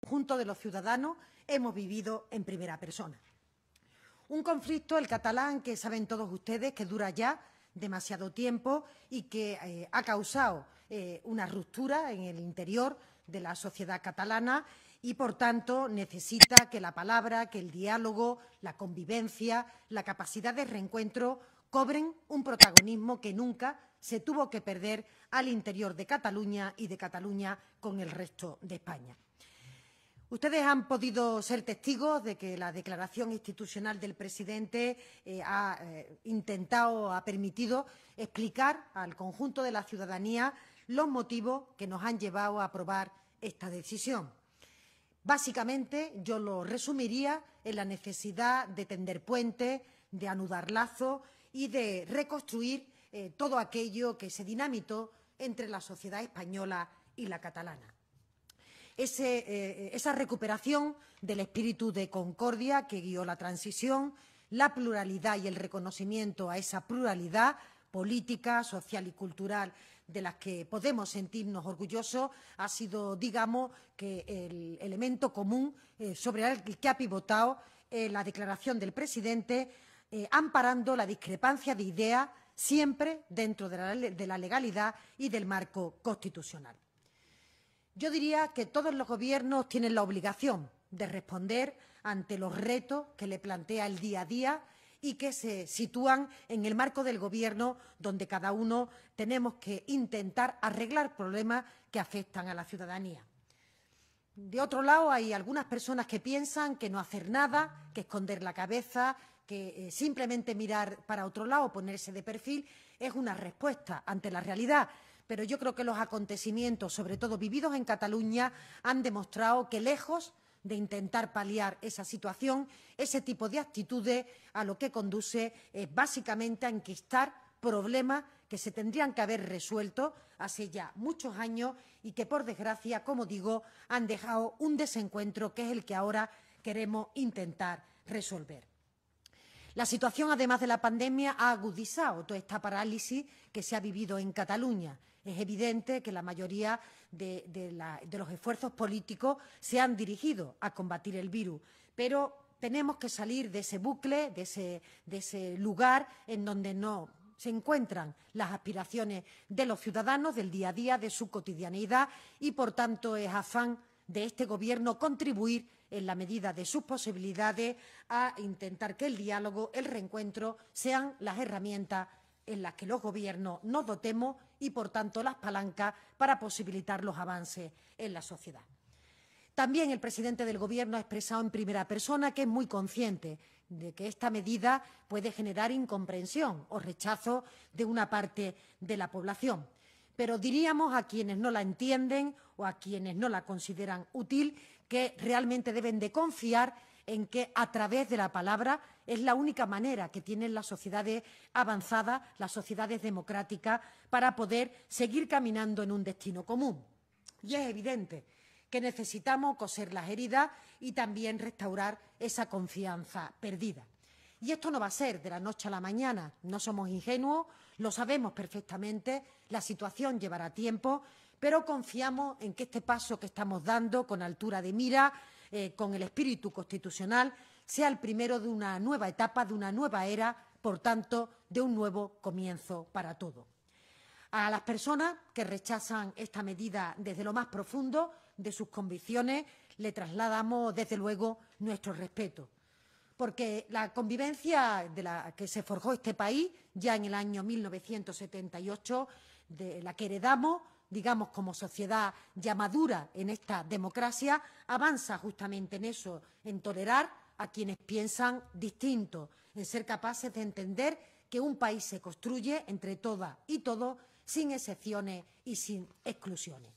conjunto de los ciudadanos hemos vivido en primera persona. Un conflicto, el catalán, que saben todos ustedes que dura ya demasiado tiempo y que ha causado una ruptura en el interior de la sociedad catalana y, por tanto, necesita que la palabra, que el diálogo, la convivencia, la capacidad de reencuentro cobren un protagonismo que nunca se tuvo que perder al interior de Cataluña y de Cataluña con el resto de España. Ustedes han podido ser testigos de que la declaración institucional del presidente ha permitido explicar al conjunto de la ciudadanía los motivos que nos han llevado a aprobar esta decisión. Básicamente, yo lo resumiría en la necesidad de tender puentes, de anudar lazos y de reconstruir todo aquello que se dinamitó entre la sociedad española y la catalana. Esa recuperación del espíritu de concordia que guió la transición, la pluralidad y el reconocimiento a esa pluralidad política, social y cultural de las que podemos sentirnos orgullosos, ha sido, digamos, que el elemento común sobre el que ha pivotado la declaración del presidente, amparando la discrepancia de ideas siempre dentro de la legalidad y del marco constitucional. Yo diría que todos los gobiernos tienen la obligación de responder ante los retos que le plantea el día a día y que se sitúan en el marco del Gobierno, donde cada uno tenemos que intentar arreglar problemas que afectan a la ciudadanía. De otro lado, hay algunas personas que piensan que no hacer nada, que esconder la cabeza, que simplemente mirar para otro lado, ponerse de perfil, es una respuesta ante la realidad. Pero yo creo que los acontecimientos, sobre todo vividos en Cataluña, han demostrado que, lejos de intentar paliar esa situación, ese tipo de actitudes a lo que conduce es básicamente a enquistar problemas que se tendrían que haber resuelto hace ya muchos años y que, por desgracia, como digo, han dejado un desencuentro que es el que ahora queremos intentar resolver. La situación, además de la pandemia, ha agudizado toda esta parálisis que se ha vivido en Cataluña. Es evidente que la mayoría de los esfuerzos políticos se han dirigido a combatir el virus, pero tenemos que salir de ese bucle, de ese lugar en donde no se encuentran las aspiraciones de los ciudadanos del día a día, de su cotidianeidad y, por tanto, es afán de este Gobierno contribuir en la medida de sus posibilidades a intentar que el diálogo, el reencuentro, sean las herramientas en las que los gobiernos nos dotemos y, por tanto, las palancas para posibilitar los avances en la sociedad. También el presidente del Gobierno ha expresado en primera persona que es muy consciente de que esta medida puede generar incomprensión o rechazo de una parte de la población. Pero diríamos a quienes no la entienden o a quienes no la consideran útil que realmente deben de confiar en que a través de la palabra es la única manera que tienen las sociedades avanzadas, las sociedades democráticas, para poder seguir caminando en un destino común. Y es evidente que necesitamos coser las heridas y también restaurar esa confianza perdida. Y esto no va a ser de la noche a la mañana, no somos ingenuos, lo sabemos perfectamente, la situación llevará tiempo, pero confiamos en que este paso que estamos dando con altura de mira, con el espíritu constitucional, sea el primero de una nueva etapa, de una nueva era, por tanto, de un nuevo comienzo para todos. A las personas que rechazan esta medida desde lo más profundo de sus convicciones, le trasladamos, desde luego, nuestro respeto. Porque la convivencia de la que se forjó este país ya en el año 1978, de la que heredamos, digamos, como sociedad ya madura en esta democracia, avanza justamente en eso, en tolerar a quienes piensan distinto, en ser capaces de entender que un país se construye entre todas y todos, sin excepciones y sin exclusiones.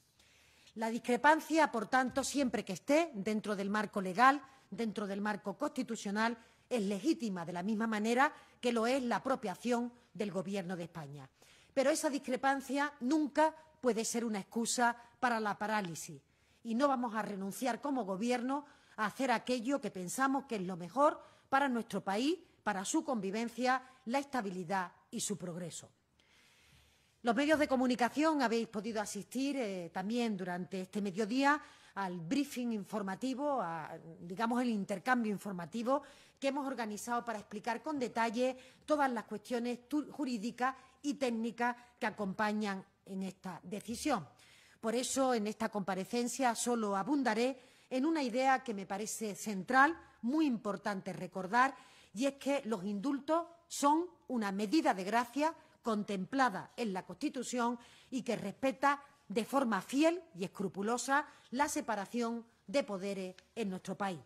La discrepancia, por tanto, siempre que esté dentro del marco legal, dentro del marco constitucional, es legítima de la misma manera que lo es la apropiación del Gobierno de España. Pero esa discrepancia nunca puede ser una excusa para la parálisis y no vamos a renunciar como Gobierno a hacer aquello que pensamos que es lo mejor para nuestro país, para su convivencia, la estabilidad y su progreso. Los medios de comunicación habéis podido asistir también durante este mediodía al briefing informativo, digamos, el intercambio informativo que hemos organizado para explicar con detalle todas las cuestiones jurídicas y técnicas que acompañan en esta decisión. Por eso, en esta comparecencia solo abundaré en una idea que me parece central, muy importante recordar, y es que los indultos son una medida de gracia contemplada en la Constitución y que respeta de forma fiel y escrupulosa la separación de poderes en nuestro país.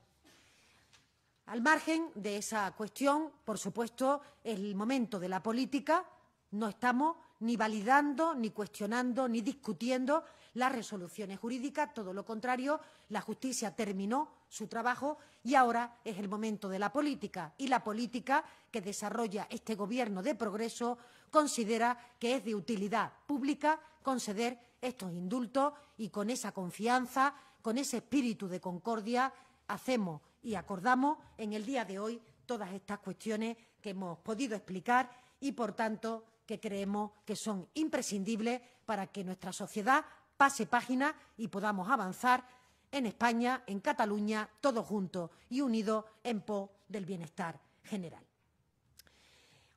Al margen de esa cuestión, por supuesto, es el momento de la política. No estamos ni validando, ni cuestionando, ni discutiendo las resoluciones jurídicas. Todo lo contrario, la justicia terminó su trabajo y ahora es el momento de la política. Y la política que desarrolla este Gobierno de progreso considera que es de utilidad pública conceder estos indultos y con esa confianza, con ese espíritu de concordia, hacemos y acordamos en el día de hoy todas estas cuestiones que hemos podido explicar y, por tanto, que creemos que son imprescindibles para que nuestra sociedad pase página y podamos avanzar en España, en Cataluña, todos juntos y unidos en pos del bienestar general.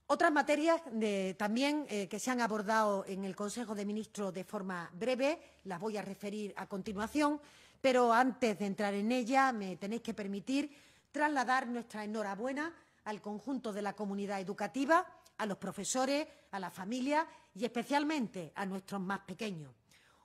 Otras materias también que se han abordado en el Consejo de Ministros de forma breve, las voy a referir a continuación, pero antes de entrar en ella me tenéis que permitir trasladar nuestra enhorabuena al conjunto de la comunidad educativa, a los profesores, a las familias y especialmente a nuestros más pequeños.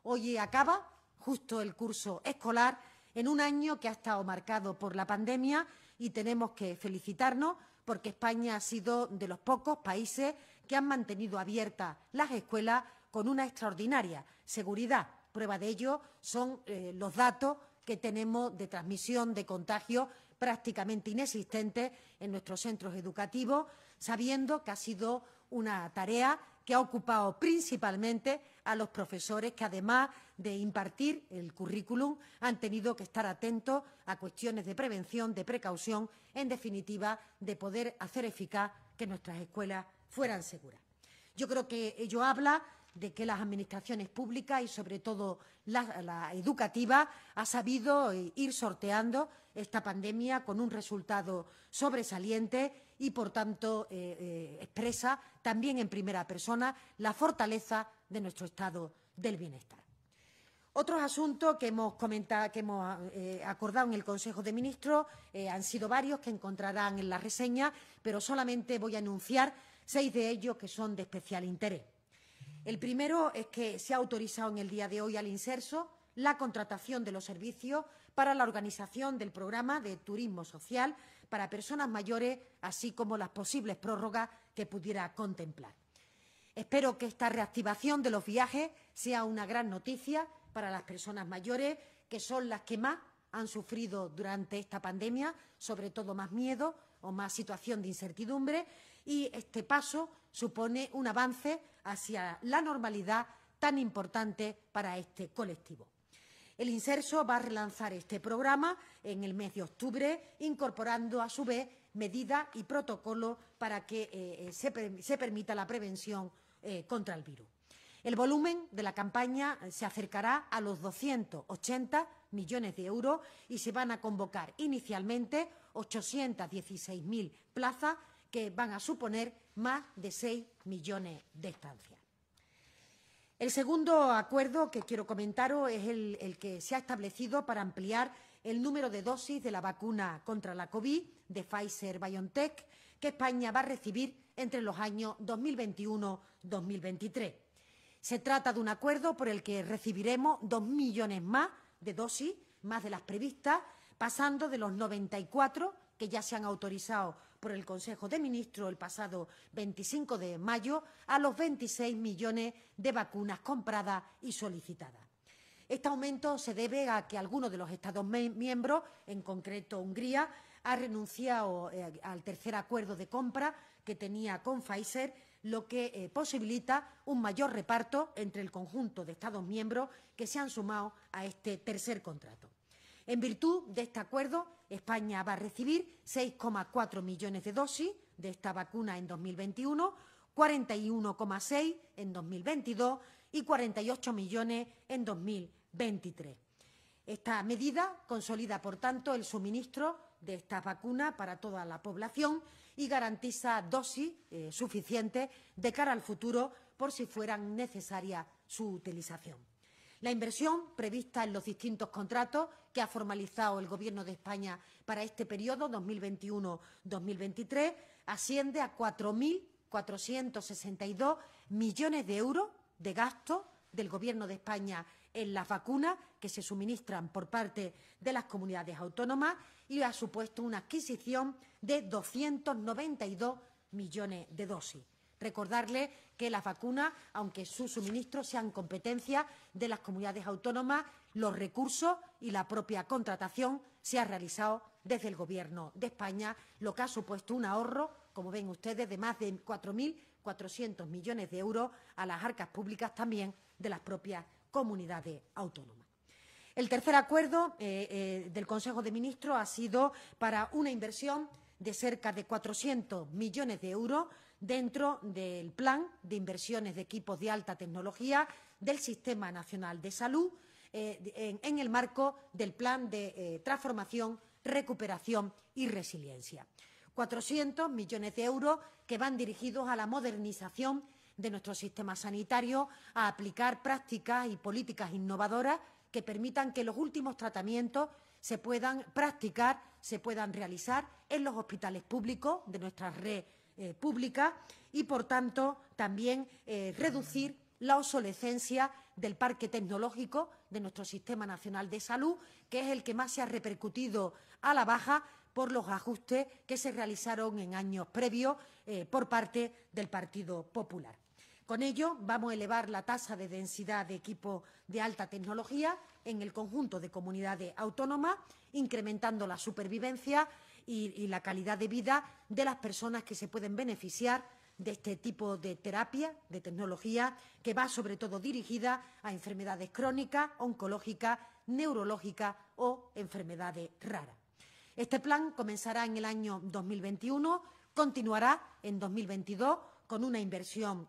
Hoy acaba justo el curso escolar en un año que ha estado marcado por la pandemia y tenemos que felicitarnos porque España ha sido de los pocos países que han mantenido abiertas las escuelas con una extraordinaria seguridad. Prueba de ello son los datos que tenemos de transmisión de contagio prácticamente inexistentes en nuestros centros educativos, sabiendo que ha sido una tarea que ha ocupado principalmente a los profesores que, además de impartir el currículum, han tenido que estar atentos a cuestiones de prevención, de precaución, en definitiva, de poder hacer eficaz que nuestras escuelas fueran seguras. Yo creo que ello habla de que las administraciones públicas y, sobre todo, la educativa, ha sabido ir sorteando esta pandemia con un resultado sobresaliente y, por tanto, expresa también en primera persona la fortaleza de nuestro estado del bienestar. Otros asuntos que hemos acordado en el Consejo de Ministros han sido varios que encontrarán en la reseña, pero solamente voy a enunciar 6 de ellos que son de especial interés. El primero es que se ha autorizado en el día de hoy al Inserso la contratación de los servicios para la organización del programa de turismo social para personas mayores, así como las posibles prórrogas que pudiera contemplar. Espero que esta reactivación de los viajes sea una gran noticia para las personas mayores, que son las que más han sufrido durante esta pandemia, sobre todo más miedo o más situación de incertidumbre, y este paso supone un avance hacia la normalidad tan importante para este colectivo. El Inserso va a relanzar este programa en el mes de octubre, incorporando a su vez medidas y protocolos para que se permita la prevención contra el virus. El volumen de la campaña se acercará a los 280 millones de euros y se van a convocar inicialmente 816.000 plazas que van a suponer más de 6 millones de estancias. El segundo acuerdo que quiero comentaros es el que se ha establecido para ampliar el número de dosis de la vacuna contra la COVID de Pfizer-BioNTech que España va a recibir entre los años 2021-2023. Se trata de un acuerdo por el que recibiremos 2 millones más de dosis, más de las previstas, pasando de los 94 que ya se han autorizado por el Consejo de Ministros el pasado 25 de mayo a los 26 millones de vacunas compradas y solicitadas. Este aumento se debe a que algunos de los Estados miembros, en concreto Hungría, ha renunciado al tercer acuerdo de compra que tenía con Pfizer, lo que posibilita un mayor reparto entre el conjunto de Estados miembros que se han sumado a este tercer contrato. En virtud de este acuerdo, España va a recibir 6,4 millones de dosis de esta vacuna en 2021, 41,6 en 2022 y 48 millones en 2023. Esta medida consolida, por tanto, el suministro de estas vacunas para toda la población y garantiza dosis suficientes de cara al futuro por si fueran necesarias su utilización. La inversión prevista en los distintos contratos que ha formalizado el Gobierno de España para este periodo 2021-2023 asciende a 4.462 millones de euros de gasto del Gobierno de España en las vacunas que se suministran por parte de las comunidades autónomas y ha supuesto una adquisición de 292 millones de dosis. Recordarles que las vacunas, aunque su suministro sean competencia de las comunidades autónomas, los recursos y la propia contratación se ha realizado desde el Gobierno de España, lo que ha supuesto un ahorro, como ven ustedes, de más de 4.400 millones de euros a las arcas públicas también de las propias comunidades autónomas. El tercer acuerdo del Consejo de Ministros ha sido para una inversión de cerca de 400 millones de euros dentro del plan de inversiones de equipos de alta tecnología del Sistema Nacional de Salud en el marco del Plan de Transformación, Recuperación y Resiliencia. 400 millones de euros que van dirigidos a la modernización de nuestro sistema sanitario, a aplicar prácticas y políticas innovadoras que permitan que los últimos tratamientos se puedan practicar, se puedan realizar en los hospitales públicos de nuestra red pública y, por tanto, también reducir la obsolescencia del parque tecnológico de nuestro Sistema Nacional de Salud, que es el que más se ha repercutido a la baja por los ajustes que se realizaron en años previos por parte del Partido Popular. Con ello, vamos a elevar la tasa de densidad de equipos de alta tecnología en el conjunto de comunidades autónomas, incrementando la supervivencia y la calidad de vida de las personas que se pueden beneficiar de este tipo de terapia, de tecnología, que va sobre todo dirigida a enfermedades crónicas, oncológicas, neurológicas o enfermedades raras. Este plan comenzará en el año 2021, continuará en 2022 con una inversión,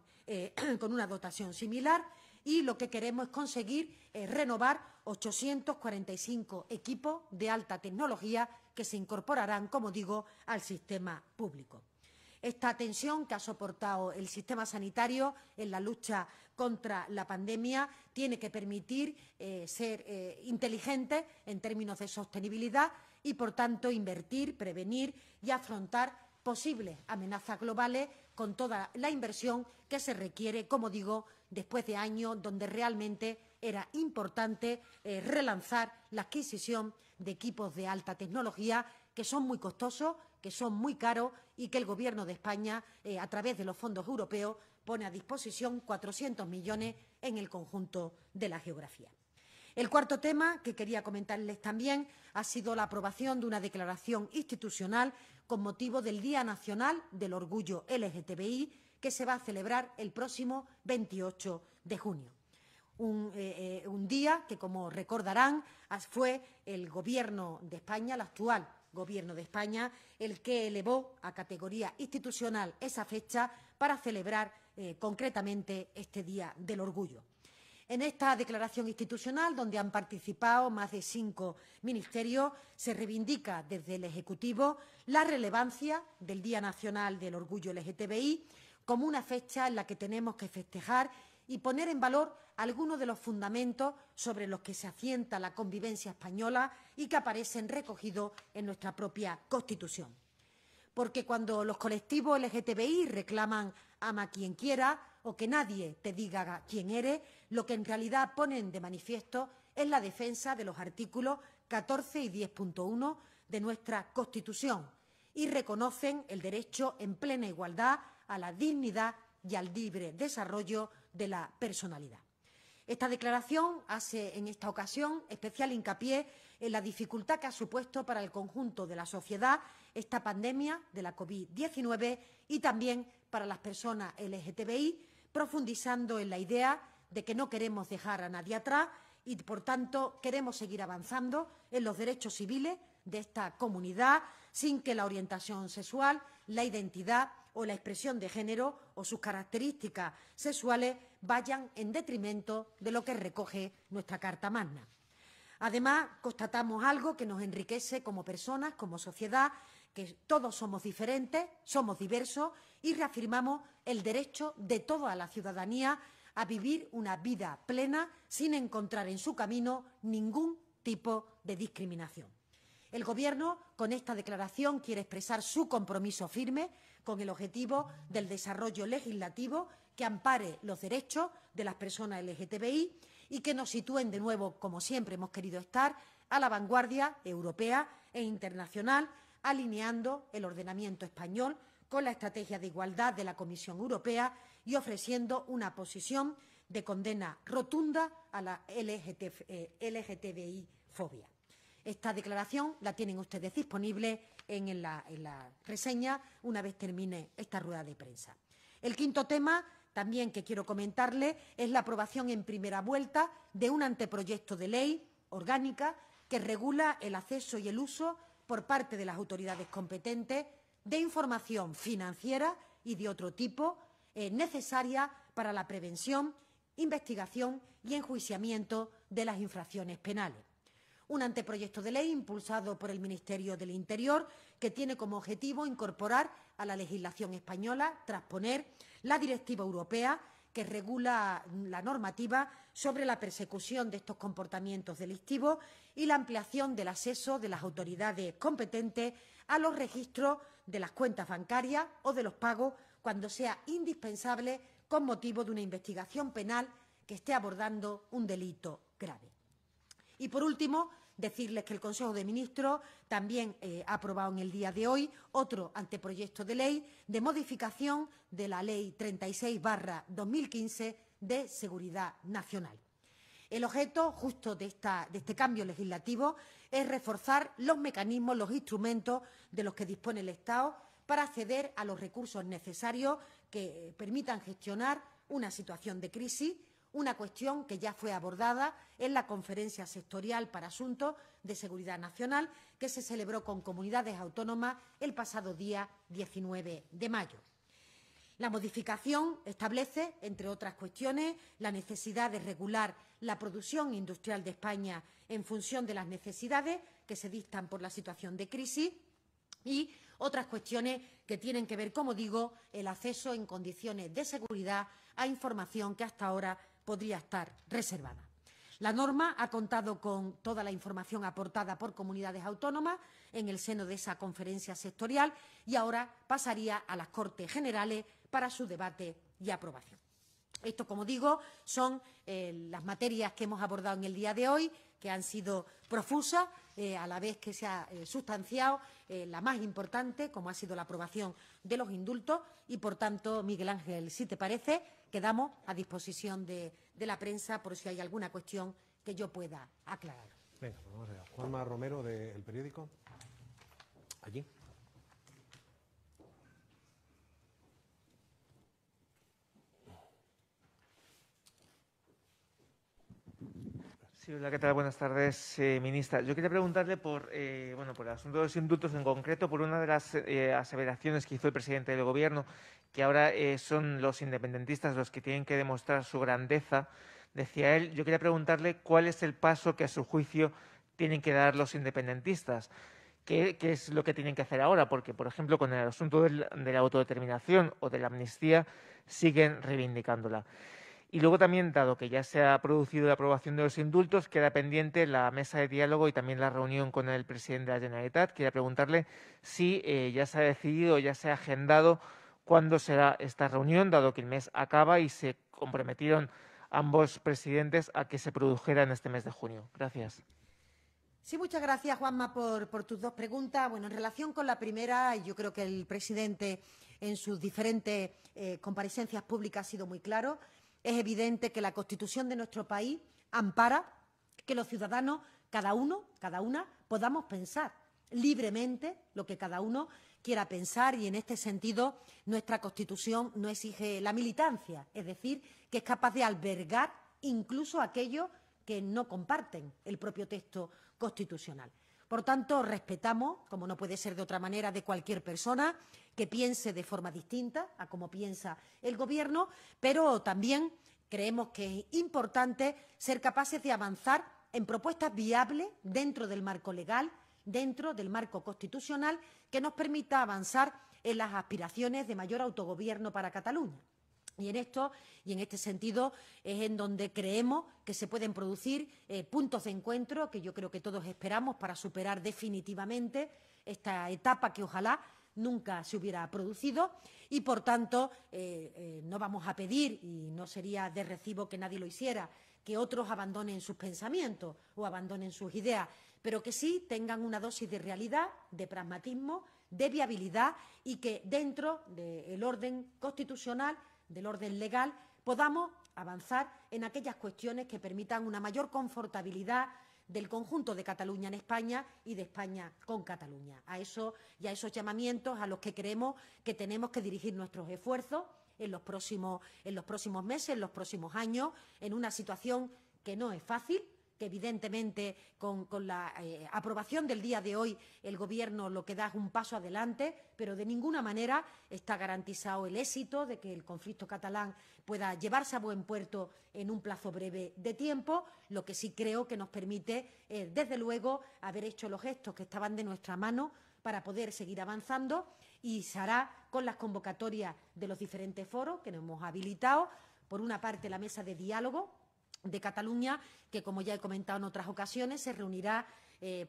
con una dotación similar, y lo que queremos es conseguir renovar 845 equipos de alta tecnología que se incorporarán, como digo, al sistema público. Esta tensión que ha soportado el sistema sanitario en la lucha contra la pandemia tiene que permitir ser inteligente en términos de sostenibilidad y, por tanto, invertir, prevenir y afrontar posibles amenazas globales con toda la inversión que se requiere, como digo, después de años donde realmente era importante relanzar la adquisición de equipos de alta tecnología que son muy costosos, que son muy caros y que el Gobierno de España, a través de los fondos europeos, pone a disposición 400 millones en el conjunto de la geografía. El cuarto tema que quería comentarles también ha sido la aprobación de una declaración institucional con motivo del Día Nacional del Orgullo LGTBI, que se va a celebrar el próximo 28 de junio. Un día que, como recordarán, fue el Gobierno de España, el actual Gobierno de España, el que elevó a categoría institucional esa fecha para celebrar concretamente este Día del Orgullo. En esta declaración institucional, donde han participado más de 5 ministerios, se reivindica desde el Ejecutivo la relevancia del Día Nacional del Orgullo LGTBI como una fecha en la que tenemos que festejar y poner en valor algunos de los fundamentos sobre los que se asienta la convivencia española y que aparecen recogidos en nuestra propia Constitución. Porque cuando los colectivos LGTBI reclaman ama a quien quiera o que nadie te diga quién eres, lo que en realidad ponen de manifiesto es la defensa de los artículos 14 y 10.1 de nuestra Constitución y reconocen el derecho en plena igualdad a la dignidad y al libre desarrollo de la personalidad. Esta declaración hace en esta ocasión especial hincapié en la dificultad que ha supuesto para el conjunto de la sociedad esta pandemia de la COVID-19 y también para las personas LGTBI, profundizando en la idea de que no queremos dejar a nadie atrás y, por tanto, queremos seguir avanzando en los derechos civiles de esta comunidad sin que la orientación sexual, la identidad o la expresión de género o sus características sexuales vayan en detrimento de lo que recoge nuestra Carta Magna. Además, constatamos algo que nos enriquece como personas, como sociedad, que todos somos diferentes, somos diversos y reafirmamos el derecho de toda la ciudadanía a vivir una vida plena sin encontrar en su camino ningún tipo de discriminación. El Gobierno, con esta declaración, quiere expresar su compromiso firme con el objetivo del desarrollo legislativo que ampare los derechos de las personas LGTBI y que nos sitúen de nuevo, como siempre hemos querido estar, a la vanguardia europea e internacional, alineando el ordenamiento español con la estrategia de igualdad de la Comisión Europea y ofreciendo una posición de condena rotunda a la LGTBI-fobia. Esta declaración la tienen ustedes disponible en la reseña una vez termine esta rueda de prensa. El quinto tema también que quiero comentarle es la aprobación en primera vuelta de un anteproyecto de ley orgánica que regula el acceso y el uso por parte de las autoridades competentes de información financiera y de otro tipo necesaria para la prevención, investigación y enjuiciamiento de las infracciones penales. Un anteproyecto de ley impulsado por el Ministerio del Interior que tiene como objetivo incorporar a la legislación española, transponer la Directiva Europea que regula la normativa sobre la persecución de estos comportamientos delictivos y la ampliación del acceso de las autoridades competentes a los registros de las cuentas bancarias o de los pagos cuando sea indispensable con motivo de una investigación penal que esté abordando un delito grave. Y, por último, decirles que el Consejo de Ministros también ha aprobado en el día de hoy otro anteproyecto de ley de modificación de la Ley 36/2015 de Seguridad Nacional. El objeto justo de este cambio legislativo es reforzar los mecanismos, los instrumentos de los que dispone el Estado para acceder a los recursos necesarios que permitan gestionar una situación de crisis, una cuestión que ya fue abordada en la Conferencia Sectorial para Asuntos de Seguridad Nacional que se celebró con comunidades autónomas el pasado día 19 de mayo. La modificación establece, entre otras cuestiones, la necesidad de regular la producción industrial de España en función de las necesidades que se dictan por la situación de crisis y otras cuestiones que tienen que ver, como digo, el acceso en condiciones de seguridad a información que hasta ahora podría estar reservada. La norma ha contado con toda la información aportada por comunidades autónomas en el seno de esa conferencia sectorial y ahora pasaría a las Cortes Generales para su debate y aprobación. Esto, como digo, son las materias que hemos abordado en el día de hoy, que han sido profusas, a la vez que se ha sustanciado la más importante, como ha sido la aprobación de los indultos, y, por tanto, Miguel Ángel, si te parece, quedamos a disposición de la prensa por si hay alguna cuestión que yo pueda aclarar. Venga, vamos allá. Juanma Romero, del Periódico. Allí. Sí, hola, ¿qué tal? Buenas tardes, ministra. Yo quería preguntarle por el asunto de los indultos, en concreto por una de las aseveraciones que hizo el presidente del Gobierno, que ahora son los independentistas los que tienen que demostrar su grandeza. Decía él, yo quería preguntarle cuál es el paso que, a su juicio, tienen que dar los independentistas. ¿Qué es lo que tienen que hacer ahora? Porque, por ejemplo, con el asunto de la autodeterminación o de la amnistía, siguen reivindicándola. Y luego también, dado que ya se ha producido la aprobación de los indultos, queda pendiente la mesa de diálogo y también la reunión con el presidente de la Generalitat. Quería preguntarle si ya se ha decidido, ya se ha agendado cuándo será esta reunión, dado que el mes acaba y se comprometieron ambos presidentes a que se produjera en este mes de junio. Gracias. Sí, muchas gracias, Juanma, por tus dos preguntas. Bueno, en relación con la primera, yo creo que el presidente en sus diferentes comparecencias públicas ha sido muy claro. Es evidente que la Constitución de nuestro país ampara que los ciudadanos, cada uno, cada una, podamos pensar libremente lo que cada uno quiera pensar y, en este sentido, nuestra Constitución no exige la militancia, es decir, que es capaz de albergar incluso a aquellos que no comparten el propio texto constitucional. Por tanto, respetamos, como no puede ser de otra manera, de cualquier persona que piense de forma distinta a como piensa el Gobierno, pero también creemos que es importante ser capaces de avanzar en propuestas viables dentro del marco legal, dentro del marco constitucional, que nos permita avanzar en las aspiraciones de mayor autogobierno para Cataluña. Y en este sentido es en donde creemos que se pueden producir puntos de encuentro que yo creo que todos esperamos para superar definitivamente esta etapa que ojalá nunca se hubiera producido y, por tanto, no vamos a pedir, y no sería de recibo que nadie lo hiciera, que otros abandonen sus pensamientos o abandonen sus ideas, pero que sí tengan una dosis de realidad, de pragmatismo, de viabilidad y que dentro del orden constitucional, del orden legal, podamos avanzar en aquellas cuestiones que permitan una mayor confortabilidad del conjunto de Cataluña en España y de España con Cataluña. A eso y a esos llamamientos a los que creemos que tenemos que dirigir nuestros esfuerzos en los próximos meses, en los próximos años, en una situación que no es fácil, que evidentemente con la aprobación del día de hoy el Gobierno lo que da es un paso adelante, pero de ninguna manera está garantizado el éxito de que el conflicto catalán pueda llevarse a buen puerto en un plazo breve de tiempo, lo que sí creo que nos permite, desde luego, haber hecho los gestos que estaban de nuestra mano para poder seguir avanzando, y se hará con las convocatorias de los diferentes foros que nos hemos habilitado. Por una parte, la mesa de diálogo de Cataluña, que, como ya he comentado en otras ocasiones, se reunirá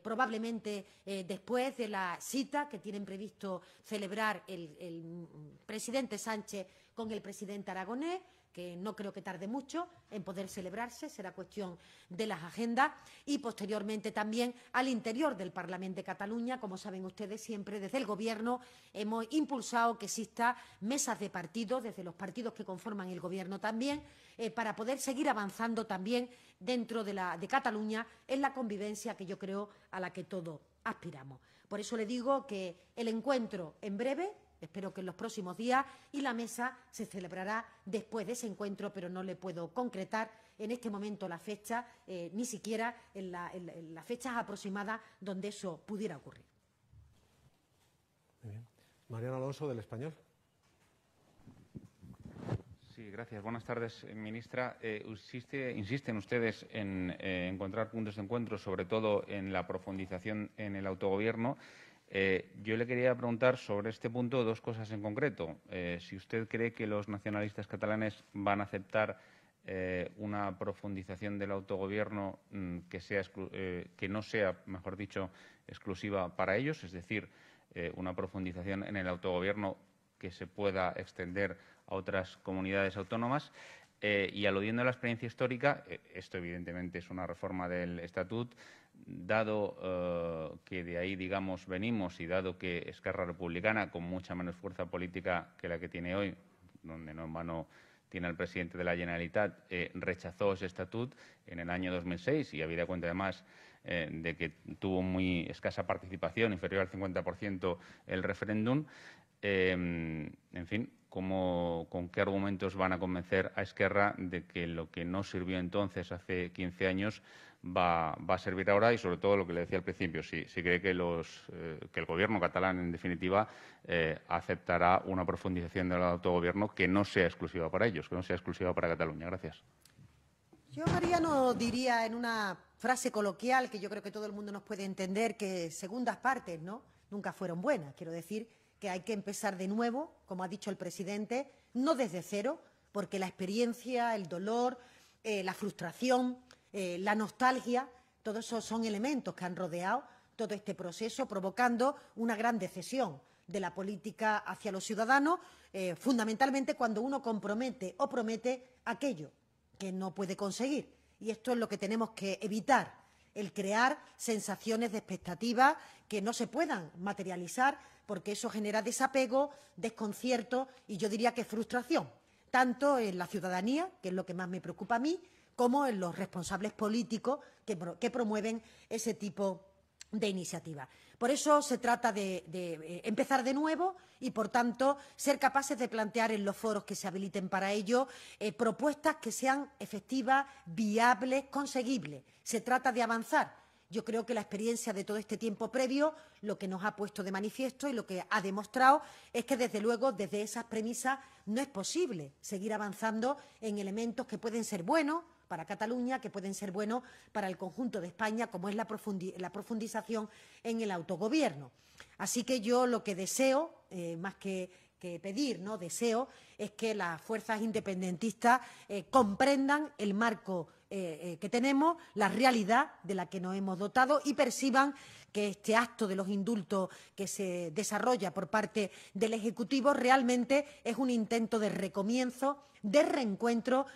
probablemente después de la cita que tienen previsto celebrar el presidente Sánchez con el presidente aragonés, que no creo que tarde mucho en poder celebrarse, será cuestión de las agendas, y posteriormente también al interior del Parlamento de Cataluña. Como saben ustedes, siempre desde el Gobierno hemos impulsado que exista mesas de partidos, desde los partidos que conforman el Gobierno también, para poder seguir avanzando también dentro de Cataluña en la convivencia que yo creo a la que todos aspiramos. Por eso le digo que el encuentro en breve, espero que en los próximos días, y la mesa se celebrará después de ese encuentro, pero no le puedo concretar en este momento la fecha, ni siquiera en las fechas aproximadas donde eso pudiera ocurrir. Muy bien. Mariano Alonso, del Español. Sí, gracias. Buenas tardes, ministra. Insisten ustedes en encontrar puntos de encuentro, sobre todo en la profundización en el autogobierno. Yo le quería preguntar sobre este punto dos cosas en concreto. Si usted cree que los nacionalistas catalanes van a aceptar una profundización del autogobierno que no sea, mejor dicho, exclusiva para ellos, es decir, una profundización en el autogobierno que se pueda extender a otras comunidades autónomas. Y aludiendo a la experiencia histórica, esto evidentemente es una reforma del Estatut, dado que de ahí, digamos, venimos y dado que Esquerra Republicana, con mucha menos fuerza política que la que tiene hoy, donde no en vano tiene al presidente de la Generalitat, rechazó ese Estatut en el año 2006 y habida cuenta además de que tuvo muy escasa participación, inferior al 50% el referéndum. En fin, ¿con qué argumentos van a convencer a Esquerra de que lo que no sirvió entonces, hace 15 años, va a servir ahora? Y, sobre todo, lo que le decía al principio, si cree que el Gobierno catalán, en definitiva, aceptará una profundización del autogobierno que no sea exclusiva para ellos, que no sea exclusiva para Cataluña. Gracias. Yo, Mariano, diría en una frase coloquial que yo creo que todo el mundo nos puede entender, que segundas partes, ¿no?, nunca fueron buenas. Quiero decir que hay que empezar de nuevo, como ha dicho el presidente, no desde cero, porque la experiencia, el dolor, la frustración, la nostalgia, todos esos son elementos que han rodeado todo este proceso, provocando una gran decisión de la política hacia los ciudadanos, fundamentalmente cuando uno compromete o promete aquello que no puede conseguir. Y esto es lo que tenemos que evitar, el crear sensaciones de expectativa que no se puedan materializar, porque eso genera desapego, desconcierto y yo diría que frustración, tanto en la ciudadanía, que es lo que más me preocupa a mí, como en los responsables políticos que promueven ese tipo de iniciativas. Por eso se trata de empezar de nuevo y, por tanto, ser capaces de plantear en los foros que se habiliten para ello propuestas que sean efectivas, viables, conseguibles. Se trata de avanzar Yo creo que la experiencia de todo este tiempo previo lo que nos ha puesto de manifiesto y lo que ha demostrado es que, desde luego, desde esas premisas no es posible seguir avanzando en elementos que pueden ser buenos para Cataluña, que pueden ser buenos para el conjunto de España, como es la profundización en el autogobierno. Así que yo lo que deseo, más que pedir, ¿no? Deseo es que las fuerzas independentistas comprendan el marco que tenemos, la realidad de la que nos hemos dotado y perciban que este acto de los indultos que se desarrolla por parte del Ejecutivo realmente es un intento de recomienzo, de reencuentro,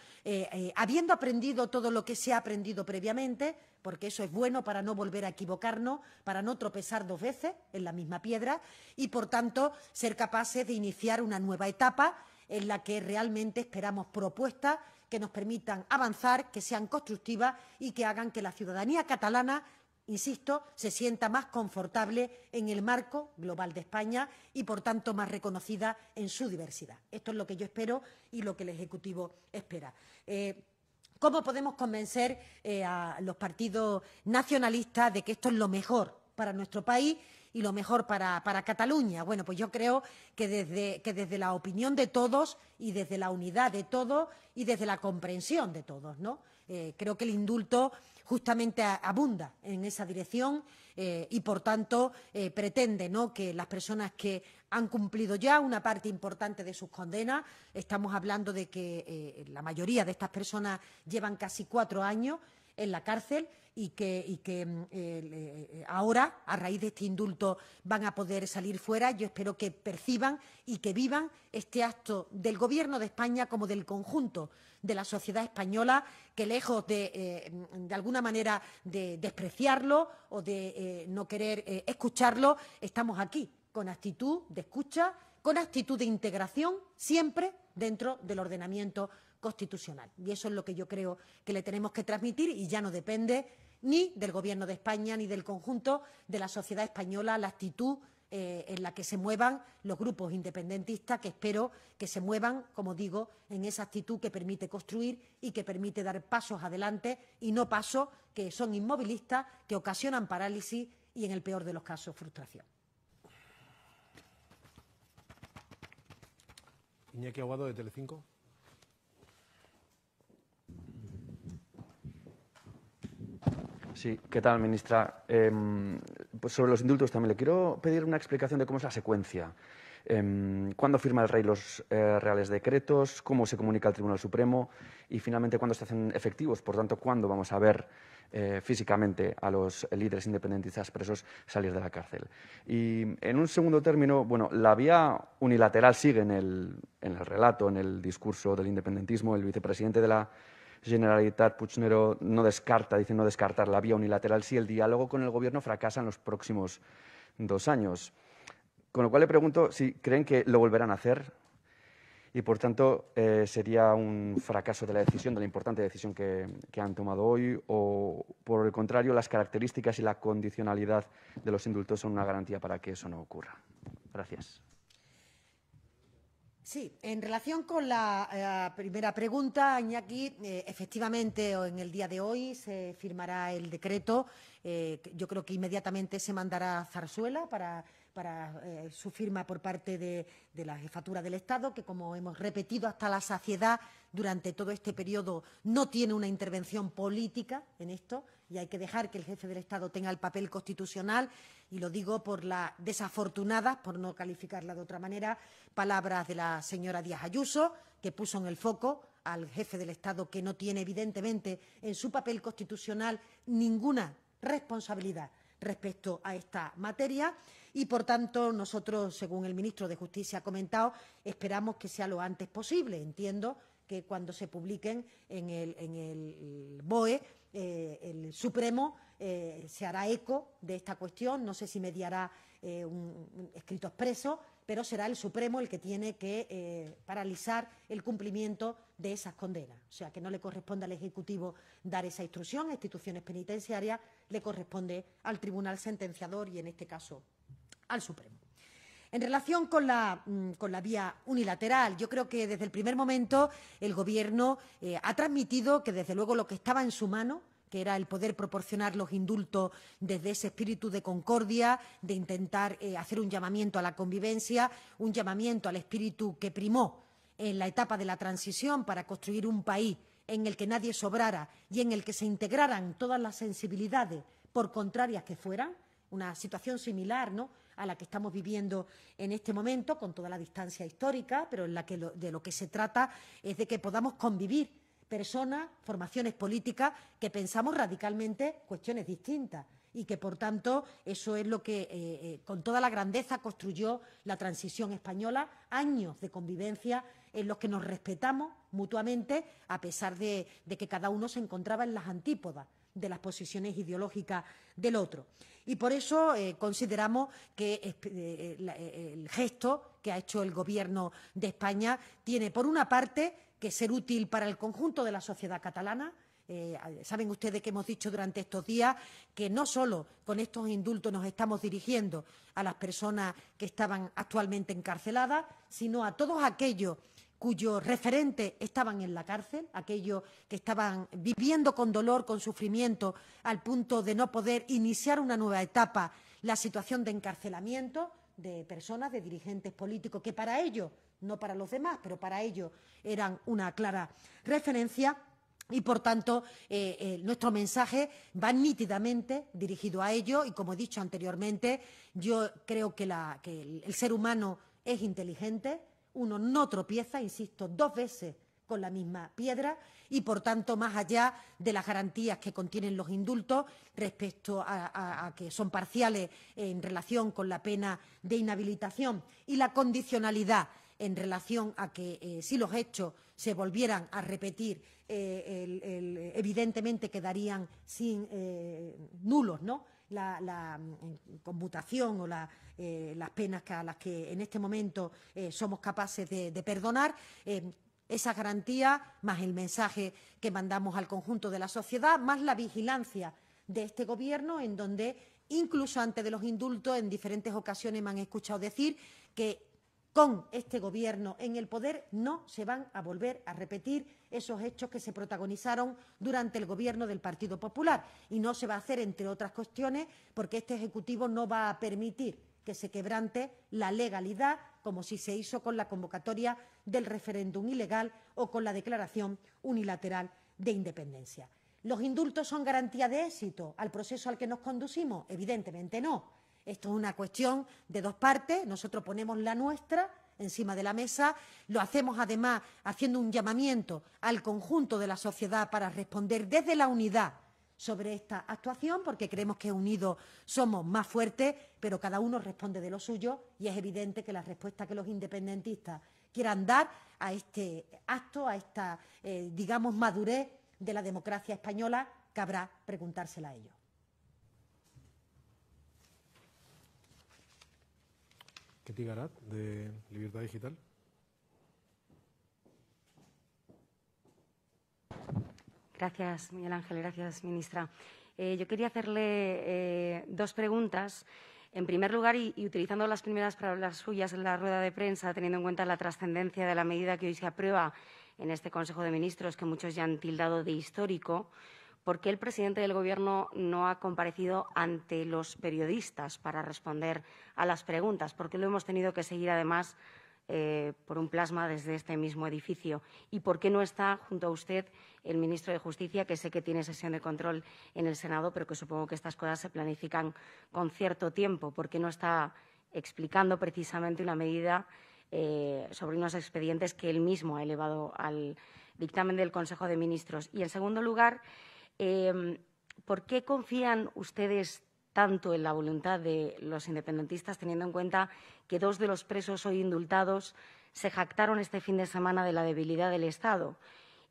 habiendo aprendido todo lo que se ha aprendido previamente, porque eso es bueno para no volver a equivocarnos, para no tropezar dos veces en la misma piedra y, por tanto, ser capaces de iniciar una nueva etapa en la que realmente esperamos propuestas que nos permitan avanzar, que sean constructivas y que hagan que la ciudadanía catalana, insisto, se sienta más confortable en el marco global de España y, por tanto, más reconocida en su diversidad. Esto es lo que yo espero y lo que el Ejecutivo espera. ¿Cómo podemos convencer a los partidos nacionalistas de que esto es lo mejor para nuestro país y lo mejor para Cataluña? Bueno, pues yo creo que desde la opinión de todos y desde la unidad de todos y desde la comprensión de todos, ¿no? Creo que el indulto justamente abunda en esa dirección y, por tanto, pretende, ¿no?, que las personas que han cumplido ya una parte importante de sus condenas, estamos hablando de que la mayoría de estas personas llevan casi 4 años en la cárcel y que ahora, a raíz de este indulto, van a poder salir fuera. Yo espero que perciban y que vivan este acto del Gobierno de España como del conjunto de la sociedad española, que lejos de alguna manera de despreciarlo o de no querer escucharlo, estamos aquí con actitud de escucha, con actitud de integración, siempre dentro del ordenamiento constitucional. Y eso es lo que yo creo que le tenemos que transmitir y ya no depende ni del Gobierno de España ni del conjunto de la sociedad española la actitud en la que se muevan los grupos independentistas, que espero que se muevan, como digo, en esa actitud que permite construir y que permite dar pasos adelante y no pasos que son inmovilistas, que ocasionan parálisis y, en el peor de los casos, frustración. Iñaki Aguado, de Telecinco. Sí, ¿qué tal, ministra? Pues sobre los indultos también le quiero pedir una explicación de cómo es la secuencia. ¿Cuándo firma el rey los reales decretos? ¿Cómo se comunica al Tribunal Supremo? Y, finalmente, ¿cuándo se hacen efectivos? Por tanto, ¿cuándo vamos a ver físicamente a los líderes independentistas presos salir de la cárcel? Y, en un segundo término, bueno, la vía unilateral sigue en el relato, en el discurso del independentismo. El vicepresidente de la Generalitat, Puigneró, dice no descartar la vía unilateral si el diálogo con el Gobierno fracasa en los próximos 2 años. Con lo cual le pregunto si creen que lo volverán a hacer y, por tanto, sería un fracaso de la importante decisión que han tomado hoy, o, por el contrario, las características y la condicionalidad de los indultos son una garantía para que eso no ocurra. Gracias. Sí, en relación con la primera pregunta, Iñaki, efectivamente, en el día de hoy se firmará el decreto. Yo creo que inmediatamente se mandará a Zarzuela para su firma por parte de la Jefatura del Estado, que, como hemos repetido hasta la saciedad durante todo este periodo, no tiene una intervención política en esto, y hay que dejar que el jefe del Estado tenga el papel constitucional, y lo digo por las desafortunadas, por no calificarla de otra manera, palabras de la señora Díaz Ayuso, que puso en el foco al jefe del Estado, que no tiene, evidentemente, en su papel constitucional ninguna responsabilidad respecto a esta materia y, por tanto, nosotros, según el ministro de Justicia ha comentado, esperamos que sea lo antes posible. Entiendo que cuando se publiquen en el BOE, el Supremo se hará eco de esta cuestión. No sé si mediará un escrito expreso, pero será el Supremo el que tiene que paralizar el cumplimiento de esas condenas. O sea, que no le corresponde al Ejecutivo dar esa instrucción a instituciones penitenciarias, le corresponde al Tribunal Sentenciador y, en este caso, al Supremo. En relación con la vía unilateral, yo creo que desde el primer momento el Gobierno ha transmitido que, desde luego, lo que estaba en su mano que era el poder proporcionar los indultos desde ese espíritu de concordia, de intentar hacer un llamamiento a la convivencia, un llamamiento al espíritu que primó en la etapa de la transición para construir un país en el que nadie sobrara y en el que se integraran todas las sensibilidades, por contrarias que fueran, una situación similar, ¿no?, a la que estamos viviendo en este momento, con toda la distancia histórica, pero en la que de lo que se trata es de que podamos convivir personas, formaciones políticas que pensamos radicalmente cuestiones distintas y que, por tanto, eso es lo que, con toda la grandeza, construyó la transición española, años de convivencia en los que nos respetamos mutuamente, a pesar de que cada uno se encontraba en las antípodas de las posiciones ideológicas del otro. Y por eso consideramos que el gesto que ha hecho el Gobierno de España tiene, por una parte, que ser útil para el conjunto de la sociedad catalana. Saben ustedes que hemos dicho durante estos días que no solo con estos indultos nos estamos dirigiendo a las personas que estaban actualmente encarceladas, sino a todos aquellos cuyos referentes estaban en la cárcel, aquellos que estaban viviendo con dolor, con sufrimiento, al punto de no poder iniciar una nueva etapa, la situación de encarcelamiento de personas, de dirigentes políticos, que para ellos, no para los demás, pero para ellos eran una clara referencia. Y, por tanto, nuestro mensaje va nítidamente dirigido a ello y, como he dicho anteriormente, yo creo que el ser humano es inteligente, uno no tropieza, insisto, 2 veces con la misma piedra y, por tanto, más allá de las garantías que contienen los indultos respecto a que son parciales en relación con la pena de inhabilitación y la condicionalidad en relación a que si los hechos se volvieran a repetir, evidentemente quedarían sin nulos, ¿no?, la conmutación o las penas a las que en este momento somos capaces de perdonar. Esa garantía, más el mensaje que mandamos al conjunto de la sociedad, más la vigilancia de este Gobierno, en donde, incluso antes de los indultos, en diferentes ocasiones me han escuchado decir que con este Gobierno en el poder no se van a volver a repetir esos hechos que se protagonizaron durante el Gobierno del Partido Popular. Y no se va a hacer, entre otras cuestiones, porque este Ejecutivo no va a permitir que se quebrante la legalidad, como si se hizo con la convocatoria del referéndum ilegal o con la declaración unilateral de independencia. ¿Los indultos son garantía de éxito al proceso al que nos conducimos? Evidentemente no. Esto es una cuestión de 2 partes. Nosotros ponemos la nuestra encima de la mesa. Lo hacemos, además, haciendo un llamamiento al conjunto de la sociedad para responder desde la unidad sobre esta actuación, porque creemos que unidos somos más fuertes, pero cada uno responde de lo suyo y es evidente que la respuesta que los independentistas quieran dar a este acto, a esta, digamos, madurez de la democracia española, cabrá preguntársela a ellos. Ketty Garat, de Libertad Digital. Gracias, Miguel Ángel. Gracias, ministra. Yo quería hacerle 2 preguntas. En primer lugar, y utilizando las primeras palabras suyas en la rueda de prensa, teniendo en cuenta la trascendencia de la medida que hoy se aprueba en este Consejo de Ministros, que muchos ya han tildado de histórico, ¿por qué el presidente del Gobierno no ha comparecido ante los periodistas para responder a las preguntas? ¿Por qué lo hemos tenido que seguir, además, por un plasma desde este mismo edificio? ¿Y por qué no está junto a usted el ministro de Justicia, que sé que tiene sesión de control en el Senado, pero que supongo que estas cosas se planifican con cierto tiempo? ¿Por qué no está explicando precisamente una medida sobre unos expedientes que él mismo ha elevado al dictamen del Consejo de Ministros? Y, en segundo lugar, ¿por qué confían ustedes tanto en la voluntad de los independentistas, teniendo en cuenta que 2 de los presos hoy indultados se jactaron este fin de semana de la debilidad del Estado?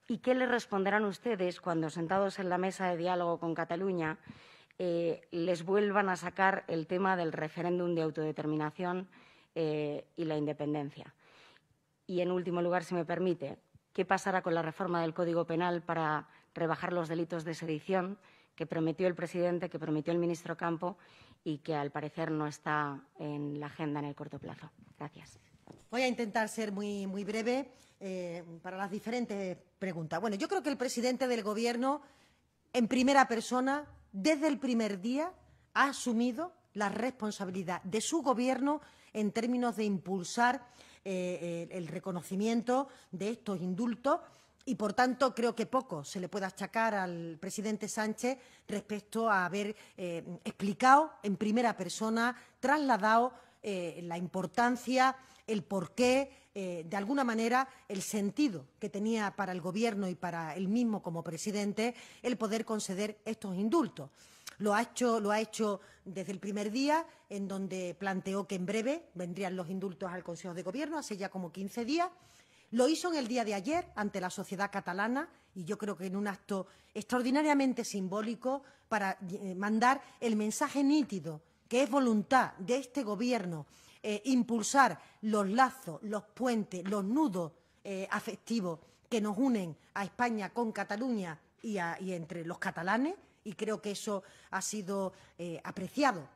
¿Y qué le responderán ustedes cuando, sentados en la mesa de diálogo con Cataluña, les vuelvan a sacar el tema del referéndum de autodeterminación y la independencia? Y, en último lugar, si me permite, ¿qué pasará con la reforma del Código Penal para rebajar los delitos de sedición que prometió el presidente, que prometió el ministro Campo y que, al parecer, no está en la agenda en el corto plazo? Gracias. Voy a intentar ser muy breve para las diferentes preguntas. Bueno, yo creo que el presidente del Gobierno en primera persona, desde el primer día, ha asumido la responsabilidad de su Gobierno en términos de impulsar el reconocimiento de estos indultos y, por tanto, creo que poco se le puede achacar al presidente Sánchez respecto a haber explicado en primera persona, trasladado la importancia, el porqué, de alguna manera, el sentido que tenía para el Gobierno y para él mismo como presidente el poder conceder estos indultos. Lo ha hecho desde el primer día, en donde planteó que en breve vendrían los indultos al Consejo de Gobierno, hace ya como 15 días. Lo hizo en el día de ayer ante la sociedad catalana y yo creo que en un acto extraordinariamente simbólico para mandar el mensaje nítido que es voluntad de este Gobierno impulsar los lazos, los puentes, los nudos afectivos que nos unen a España con Cataluña y entre los catalanes, y creo que eso ha sido apreciado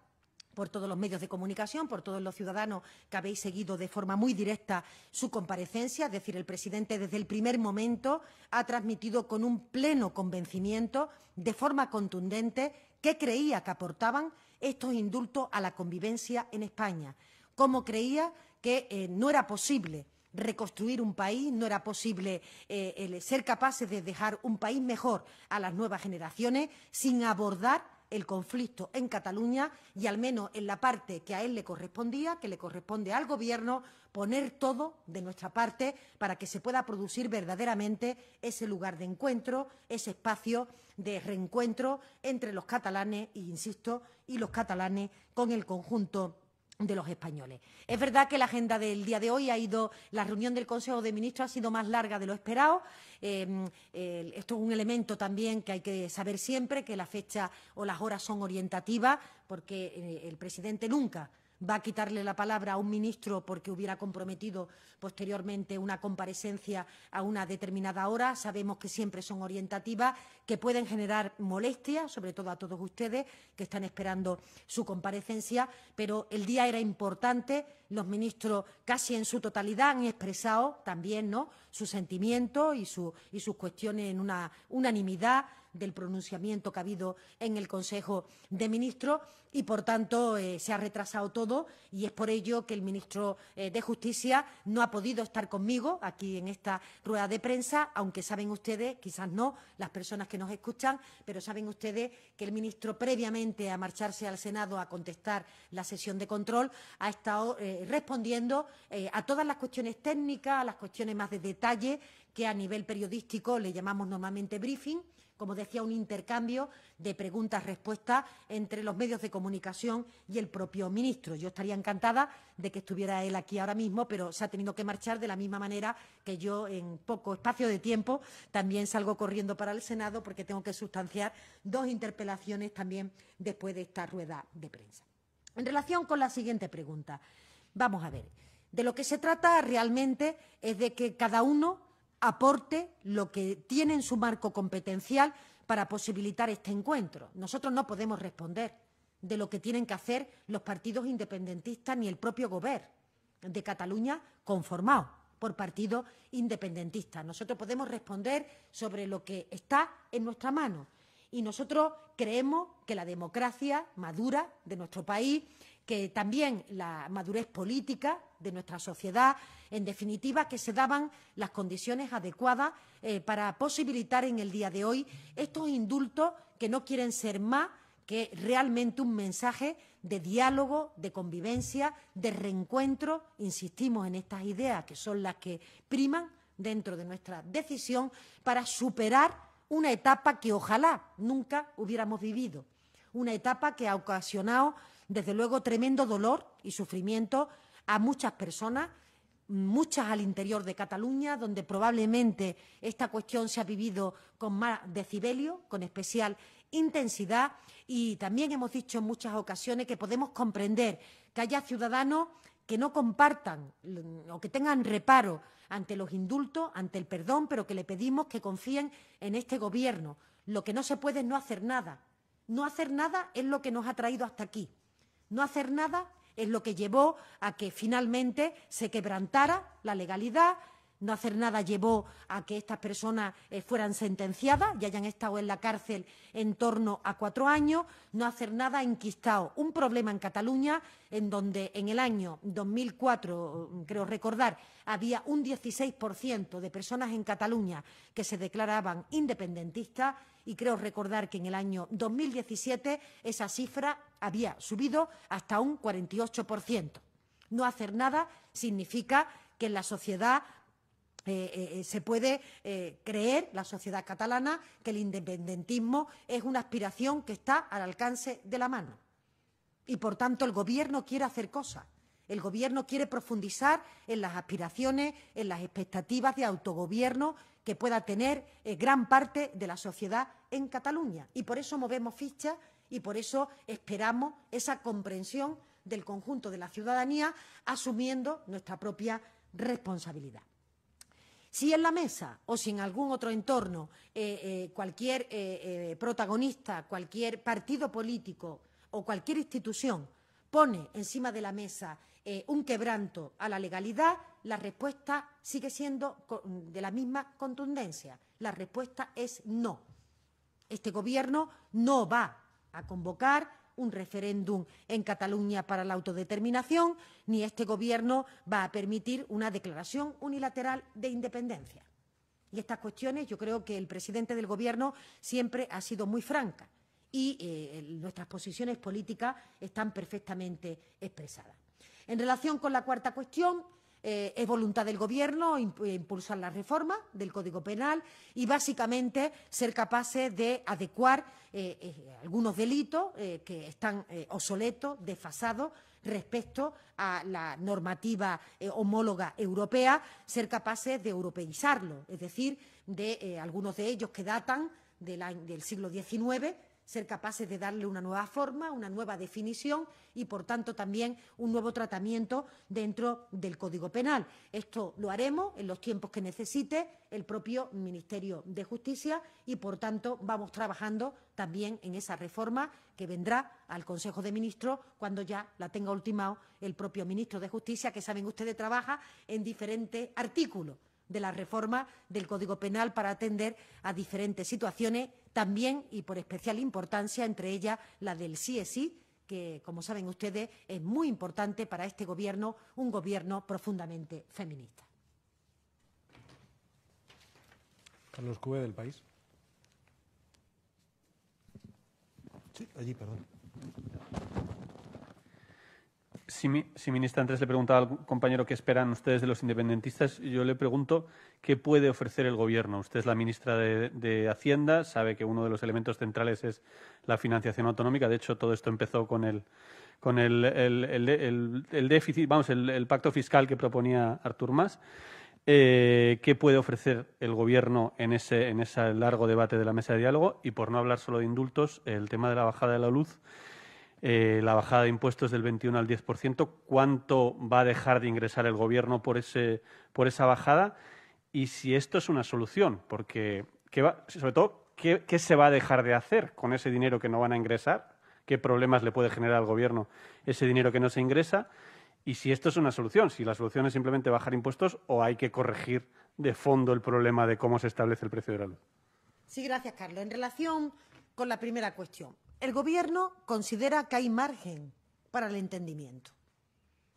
por todos los medios de comunicación, por todos los ciudadanos que habéis seguido de forma muy directa su comparecencia. Es decir, el presidente desde el primer momento ha transmitido con un pleno convencimiento, de forma contundente, qué creía que aportaban estos indultos a la convivencia en España, cómo creía que no era posible reconstruir un país, no era posible ser capaces de dejar un país mejor a las nuevas generaciones sin abordar el conflicto en Cataluña y, al menos en la parte que a él le correspondía, que le corresponde al Gobierno, poner todo de nuestra parte para que se pueda producir verdaderamente ese lugar de encuentro, ese espacio de reencuentro entre los catalanes, e insisto, y los catalanes con el conjunto de los españoles. Es verdad que la agenda del día de hoy la reunión del Consejo de Ministros ha sido más larga de lo esperado. Esto es un elemento también que hay que saber siempre, que la fecha o las horas son orientativas, porque el presidente nunca va a quitarle la palabra a un ministro porque hubiera comprometido posteriormente una comparecencia a una determinada hora. Sabemos que siempre son orientativas, que pueden generar molestias, sobre todo a todos ustedes que están esperando su comparecencia, pero el día era importante. Los ministros casi en su totalidad han expresado también, ¿no?, su sentimiento y sus cuestiones en una unanimidad del pronunciamiento que ha habido en el Consejo de Ministros y, por tanto, se ha retrasado todo y es por ello que el ministro de Justicia no ha podido estar conmigo aquí en esta rueda de prensa, aunque saben ustedes, quizás no las personas que nos escuchan, pero saben ustedes que el ministro, previamente a marcharse al Senado a contestar la sesión de control, ha estado respondiendo a todas las cuestiones técnicas, a las cuestiones más de detalle que a nivel periodístico le llamamos normalmente briefing, como decía, un intercambio de preguntas-respuestas entre los medios de comunicación y el propio ministro. Yo estaría encantada de que estuviera él aquí ahora mismo, pero se ha tenido que marchar de la misma manera que yo, en poco espacio de tiempo, también salgo corriendo para el Senado porque tengo que sustanciar 2 interpelaciones también después de esta rueda de prensa. En relación con la siguiente pregunta, vamos a ver, de lo que se trata realmente es de que cada uno aporte lo que tiene en su marco competencial para posibilitar este encuentro. Nosotros no podemos responder de lo que tienen que hacer los partidos independentistas ni el propio Gobierno de Cataluña conformado por partidos independentistas. Nosotros podemos responder sobre lo que está en nuestra mano y nosotros creemos que la democracia madura de nuestro país, que también la madurez política de nuestra sociedad, en definitiva, que se daban las condiciones adecuadas para posibilitar en el día de hoy estos indultos que no quieren ser más que realmente un mensaje de diálogo, de convivencia, de reencuentro. Insistimos en estas ideas que son las que priman dentro de nuestra decisión para superar una etapa que ojalá nunca hubiéramos vivido, una etapa que ha ocasionado, desde luego, tremendo dolor y sufrimiento a muchas personas, muchas al interior de Cataluña, donde probablemente esta cuestión se ha vivido con más decibelio, con especial intensidad, y también hemos dicho en muchas ocasiones que podemos comprender que haya ciudadanos que no compartan o que tengan reparo ante los indultos, ante el perdón, pero que le pedimos que confíen en este Gobierno. Lo que no se puede es no hacer nada. No hacer nada es lo que nos ha traído hasta aquí. No hacer nada es lo que llevó a que finalmente se quebrantara la legalidad, No hacer nada llevó a que estas personas fueran sentenciadas y hayan estado en la cárcel en torno a 4 años. No hacer nada ha enquistado un problema en Cataluña, en donde en el año 2004, creo recordar, había un 16% de personas en Cataluña que se declaraban independentistas, y creo recordar que en el año 2017 esa cifra había subido hasta un 48%. No hacer nada significa que en la sociedad se puede creer, la sociedad catalana, que el independentismo es una aspiración que está al alcance de la mano. Y, por tanto, el Gobierno quiere hacer cosas. El Gobierno quiere profundizar en las aspiraciones, en las expectativas de autogobierno que pueda tener gran parte de la sociedad en Cataluña. Y por eso movemos fichas y por eso esperamos esa comprensión del conjunto de la ciudadanía, asumiendo nuestra propia responsabilidad. Si en la mesa o si en algún otro entorno cualquier protagonista, cualquier partido político o cualquier institución pone encima de la mesa un quebranto a la legalidad, la respuesta sigue siendo de la misma contundencia. La respuesta es no. Este Gobierno no va a convocar un referéndum en Cataluña para la autodeterminación, ni este Gobierno va a permitir una declaración unilateral de independencia. Y estas cuestiones yo creo que el presidente del Gobierno siempre ha sido muy franca y nuestras posiciones políticas están perfectamente expresadas. En relación con la cuarta cuestión, es voluntad del Gobierno impulsar la reforma del Código Penal y, básicamente, ser capaces de adecuar algunos delitos que están obsoletos, desfasados respecto a la normativa homóloga europea, ser capaces de europeizarlo, es decir, de algunos de ellos que datan del siglo XIX, ser capaces de darle una nueva forma, una nueva definición y, por tanto, también un nuevo tratamiento dentro del Código Penal. Esto lo haremos en los tiempos que necesite el propio Ministerio de Justicia y, por tanto, vamos trabajando también en esa reforma que vendrá al Consejo de Ministros cuando ya la tenga ultimado el propio Ministro de Justicia, que, saben ustedes, trabaja en diferentes artículos de la reforma del Código Penal para atender a diferentes situaciones, también y por especial importancia, entre ellas la del sí es sí, que, como saben ustedes, es muy importante para este Gobierno, un Gobierno profundamente feminista. Carlos Cue, del País. Sí, allí, perdón. Sí, ministra, antes le preguntaba al compañero qué esperan ustedes de los independentistas. Yo le pregunto qué puede ofrecer el Gobierno. Usted es la ministra de Hacienda, sabe que uno de los elementos centrales es la financiación autonómica. De hecho, todo esto empezó con el déficit, vamos, el pacto fiscal que proponía Artur Mas. ¿Qué puede ofrecer el Gobierno en ese largo debate de la mesa de diálogo? Y, por no hablar solo de indultos, el tema de la bajada de la luz. La bajada de impuestos del 21 al 10%, ¿cuánto va a dejar de ingresar el Gobierno por esa bajada? Y si esto es una solución, porque sobre todo, ¿qué se va a dejar de hacer con ese dinero que no van a ingresar? ¿Qué problemas le puede generar al Gobierno ese dinero que no se ingresa? Y si esto es una solución, si la solución es simplemente bajar impuestos o hay que corregir de fondo el problema de cómo se establece el precio de la luz. Sí, gracias, Carlos. En relación con la primera cuestión, el Gobierno considera que hay margen para el entendimiento.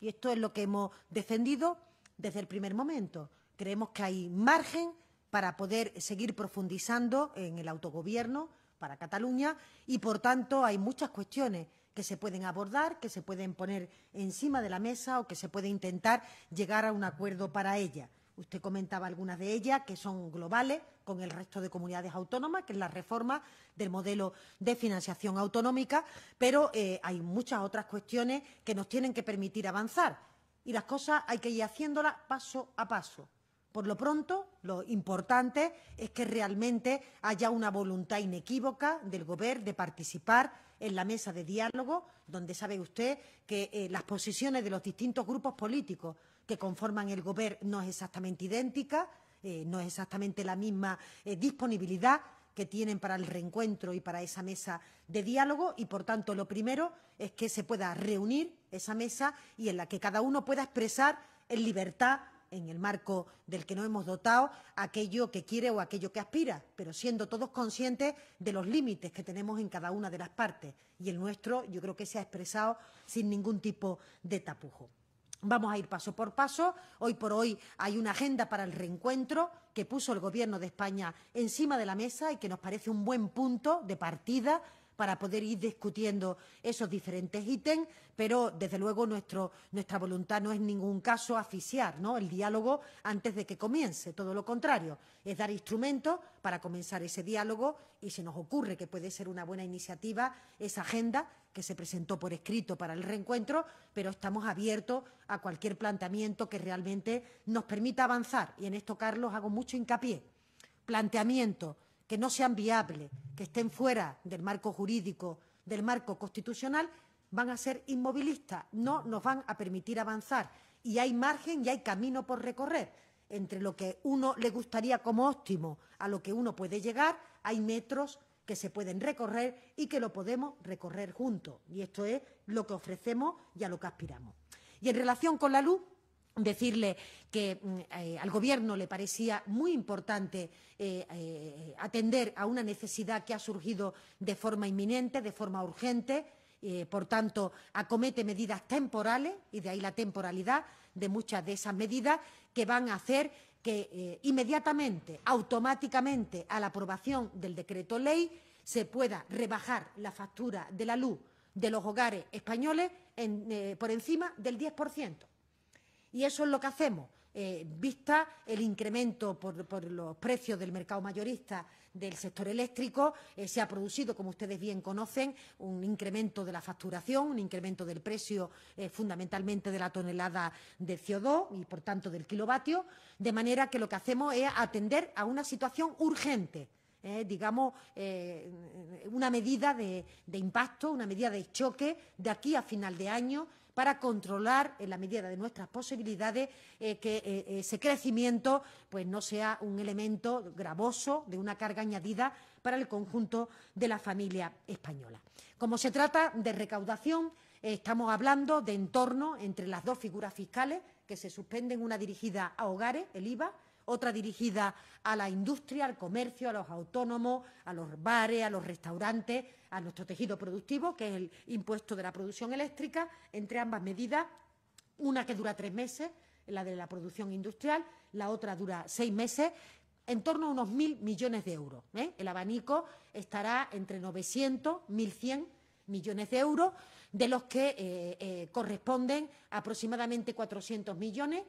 Y esto es lo que hemos defendido desde el primer momento. Creemos que hay margen para poder seguir profundizando en el autogobierno para Cataluña y, por tanto, hay muchas cuestiones que se pueden abordar, que se pueden poner encima de la mesa o que se puede intentar llegar a un acuerdo para ellas. Usted comentaba algunas de ellas que son globales con el resto de comunidades autónomas, que es la reforma del modelo de financiación autonómica, pero hay muchas otras cuestiones que nos tienen que permitir avanzar y las cosas hay que ir haciéndolas paso a paso. Por lo pronto, lo importante es que realmente haya una voluntad inequívoca del Gobierno de participar en la mesa de diálogo, donde sabe usted que las posiciones de los distintos grupos políticos que conforman el Gobierno no es exactamente idéntica, no es exactamente la misma disponibilidad que tienen para el reencuentro y para esa mesa de diálogo y, por tanto, lo primero es que se pueda reunir esa mesa y en la que cada uno pueda expresar en libertad en el marco del que nos hemos dotado, aquello que quiere o aquello que aspira, pero siendo todos conscientes de los límites que tenemos en cada una de las partes. Y el nuestro, yo creo que se ha expresado sin ningún tipo de tapujo. Vamos a ir paso por paso. Hoy por hoy hay una agenda para el reencuentro que puso el Gobierno de España encima de la mesa y que nos parece un buen punto de partida para poder ir discutiendo esos diferentes ítems, pero desde luego nuestra voluntad no es en ningún caso asfixiar, ¿no?, el diálogo antes de que comience, todo lo contrario, es dar instrumentos para comenzar ese diálogo y se nos ocurre que puede ser una buena iniciativa esa agenda que se presentó por escrito para el reencuentro, pero estamos abiertos a cualquier planteamiento que realmente nos permita avanzar. Y en esto, Carlos, hago mucho hincapié. Planteamientos que no sean viables, que estén fuera del marco jurídico, del marco constitucional, van a ser inmovilistas, no nos van a permitir avanzar. Y hay margen y hay camino por recorrer. Entre lo que uno le gustaría como óptimo a lo que uno puede llegar, hay metros que se pueden recorrer y que lo podemos recorrer juntos. Y esto es lo que ofrecemos y a lo que aspiramos. Y en relación con la luz, decirle que al Gobierno le parecía muy importante atender a una necesidad que ha surgido de forma inminente, de forma urgente. Por tanto, acomete medidas temporales, y de ahí la temporalidad de muchas de esas medidas, que van a hacer que inmediatamente, automáticamente, a la aprobación del decreto ley, se pueda rebajar la factura de la luz de los hogares españoles por encima del 10%. Y eso es lo que hacemos, vista el incremento por los precios del mercado mayorista del sector eléctrico. Se ha producido, como ustedes bien conocen, un incremento de la facturación, un incremento del precio fundamentalmente de la tonelada de CO2 y, por tanto, del kilovatio, de manera que lo que hacemos es atender a una situación urgente. Digamos, una medida de impacto, una medida de choque de aquí a final de año para controlar, en la medida de nuestras posibilidades, que ese crecimiento pues, no sea un elemento gravoso de una carga añadida para el conjunto de la familia española. Como se trata de recaudación, estamos hablando de entorno entre las dos figuras fiscales que se suspenden, una dirigida a hogares, el IVA, otra dirigida a la industria, al comercio, a los autónomos, a los bares, a los restaurantes, a nuestro tejido productivo, que es el impuesto de la producción eléctrica. Entre ambas medidas, una que dura 3 meses, la de la producción industrial, la otra dura 6 meses, en torno a unos 1.000 millones de euros. El abanico estará entre 900 y 1.100 millones de euros, de los que corresponden aproximadamente 400 millones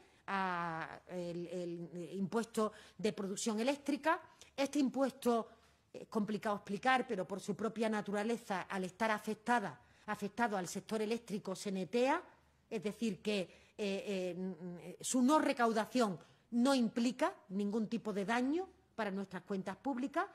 el impuesto de producción eléctrica. Este impuesto es complicado explicar, pero por su propia naturaleza, al estar afectado al sector eléctrico, se netea, es decir, que su no recaudación no implica ningún tipo de daño para nuestras cuentas públicas,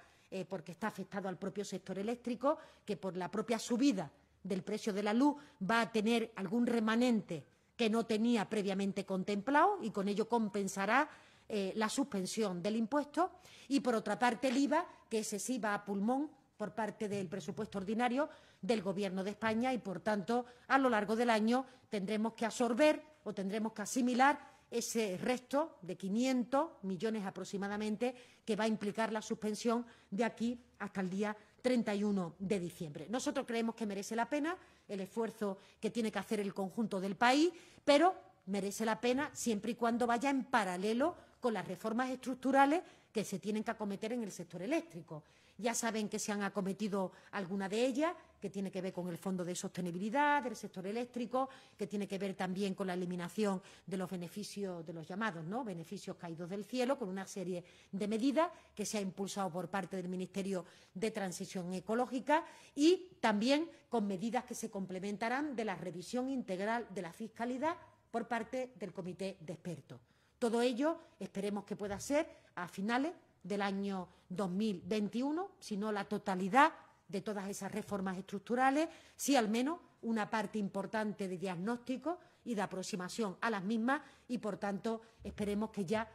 porque está afectado al propio sector eléctrico, que por la propia subida del precio de la luz va a tener algún remanente que no tenía previamente contemplado y con ello compensará la suspensión del impuesto. Y, por otra parte, el IVA, que ese sí va a pulmón por parte del presupuesto ordinario del Gobierno de España y, por tanto, a lo largo del año tendremos que absorber o tendremos que asimilar ese resto de 500 millones aproximadamente que va a implicar la suspensión de aquí hasta el día 31 de diciembre. Nosotros creemos que merece la pena el esfuerzo que tiene que hacer el conjunto del país, pero merece la pena siempre y cuando vaya en paralelo con las reformas estructurales que se tienen que acometer en el sector eléctrico. Ya saben que se han acometido algunas de ellas, que tiene que ver con el Fondo de Sostenibilidad del sector eléctrico, que tiene que ver también con la eliminación de los beneficios, de los llamados beneficios caídos del cielo, con una serie de medidas que se ha impulsado por parte del Ministerio de Transición Ecológica y también con medidas que se complementarán de la revisión integral de la fiscalidad por parte del Comité de Expertos. Todo ello esperemos que pueda ser a finales del año 2021, si no la totalidad de todas esas reformas estructurales, sí al menos una parte importante de diagnóstico y de aproximación a las mismas y, por tanto, esperemos que ya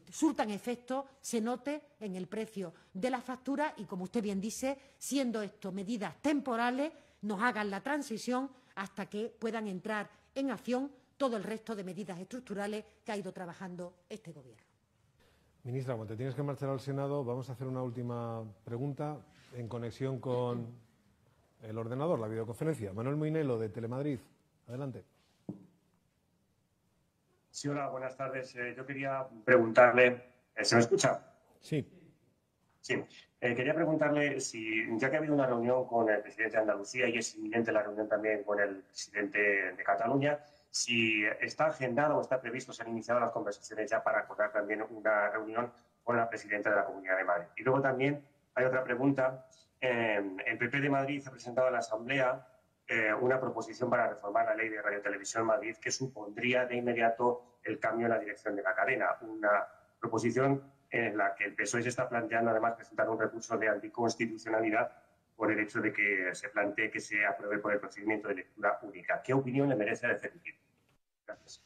surtan efecto, se note en el precio de la factura y, como usted bien dice, siendo esto medidas temporales, nos hagan la transición hasta que puedan entrar en acción todo el resto de medidas estructurales que ha ido trabajando este Gobierno. Ministra, cuando te tienes que marchar al Senado, vamos a hacer una última pregunta en conexión con el ordenador, la videoconferencia. Manuel Moinelo, de Telemadrid. Adelante. Sí, hola, buenas tardes. Yo quería preguntarle... ¿Se me escucha? Sí. Sí. Quería preguntarle si, ya que ha habido una reunión con el presidente de Andalucía y es inminente la reunión también con el presidente de Cataluña, si está agendado o está previsto, se han iniciado las conversaciones ya para acordar también una reunión con la presidenta de la Comunidad de Madrid. Y luego también hay otra pregunta. El PP de Madrid ha presentado a la Asamblea una proposición para reformar la ley de Radio Televisión Madrid que supondría de inmediato el cambio en la dirección de la cadena. Una proposición en la que el PSOE se está planteando además presentar un recurso de anticonstitucionalidad por el hecho de que se plantee que se apruebe por el procedimiento de lectura única. ¿Qué opinión le merece a este sentido? Gracias.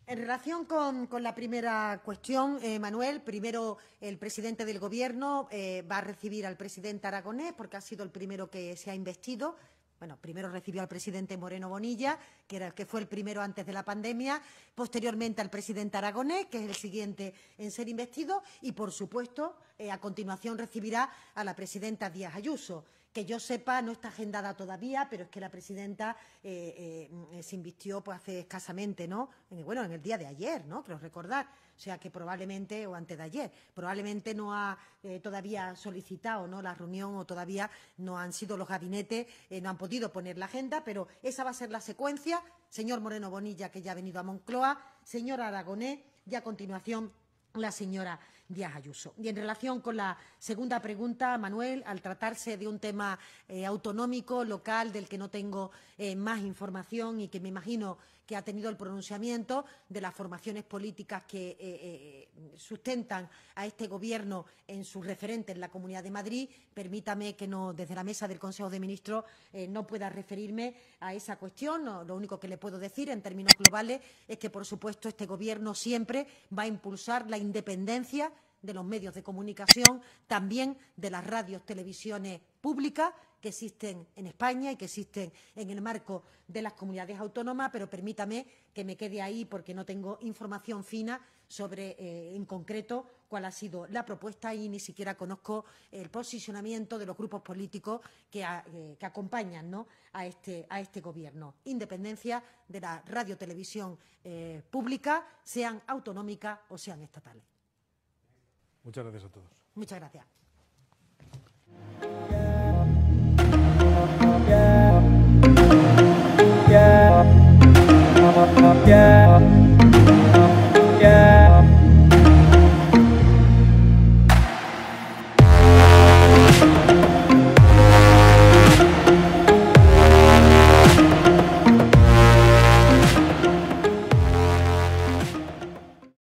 En relación con la primera cuestión, Manuel, primero el presidente del Gobierno va a recibir al presidente Aragonés porque ha sido el primero que se ha investido. Bueno, primero recibió al presidente Moreno Bonilla, que fue el primero antes de la pandemia, posteriormente al presidente Aragonés, que es el siguiente en ser investido, y, por supuesto, a continuación recibirá a la presidenta Díaz Ayuso. Que yo sepa, no está agendada todavía, pero es que la presidenta se invistió pues, hace escasamente, ¿no? Bueno, en el día de ayer, ¿no? Creo recordar. O sea, que probablemente, o antes de ayer, probablemente no ha todavía solicitado, ¿no?, la reunión, o todavía no han sido los gabinetes, no han podido poner la agenda, pero esa va a ser la secuencia. Señor Moreno Bonilla, que ya ha venido a Moncloa, señor Aragonés, y a continuación la señora Díaz Ayuso. Y en relación con la segunda pregunta, Manuel, al tratarse de un tema autonómico, local, del que no tengo más información y que me imagino que ha tenido el pronunciamiento de las formaciones políticas que sustentan a este Gobierno en sus referentes en la Comunidad de Madrid, permítame que no, desde la mesa del Consejo de Ministros no pueda referirme a esa cuestión. No, lo único que le puedo decir en términos globales es que, por supuesto, este Gobierno siempre va a impulsar la independencia de los medios de comunicación, también de las radios, televisiones públicas que existen en España y que existen en el marco de las comunidades autónomas, pero permítame que me quede ahí porque no tengo información fina sobre, en concreto, cuál ha sido la propuesta y ni siquiera conozco el posicionamiento de los grupos políticos que acompañan, ¿no?, a este Gobierno. Independencia de la radio, televisión pública, sean autonómicas o sean estatales. Muchas gracias a todos. Muchas gracias.